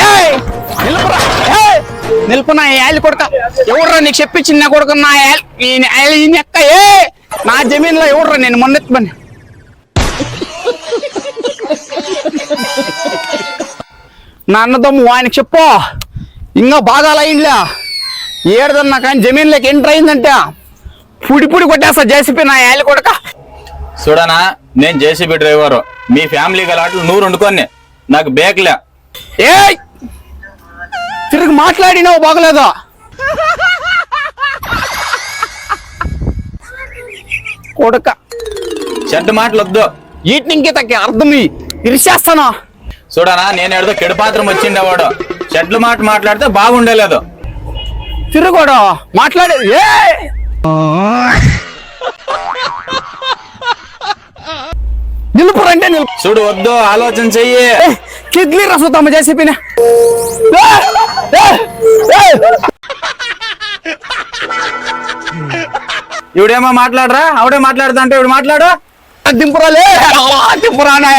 ఏయ్ నిలుపురా నిలుపు నా ఏళ్ళు కొడుక ఎవర్రా నీకు చెప్పించింది నా కొడుకు నా ఎక్క ఏ నా జమీన్లో ఎవర్రా నేను మొన్నెత్తమని నా అన్నదమ్ము ఆయనకి చెప్పు ఇంకా బాగా అయిందిలే ఏడదన్నా కానీ జమీన్లోకి ఎంటర్ అయిందంటే పుడి కొట్టేస్తా జేసీపీ నా ఏళ్ళు కొడుక చూడనా నేను జేసీబీ డ్రైవరు మీ ఫ్యామిలీ గలాట్లు నువ్వు వండుకొని నాకు బేక్లే ఏ తిరిగి మాట్లాడినావు బాగలేదా కొడుక చెడ్డ మాటలు వద్దు ఈటినింకే తగ్గి అర్థం ఇరిచేస్తాను చూడనా నేను ఏదో కెడుపాత్రం వచ్చిండేవాడు చెడ్ల మాట మాట్లాడితే బాగుండేలేదు తిరుగుడు మాట్లాడేది ఏ నిలుపురంటే నిలుపు చూడు వద్దు ఆలోచన చెయ్యి కిడ్లీ రసోతమ్మ చేసిపోయినా ఇవిడేమో మాట్లాడరా ఆవిడే మాట్లాడతా అంటే ఇవిడు మాట్లాడు దింపురాలే దింపురానా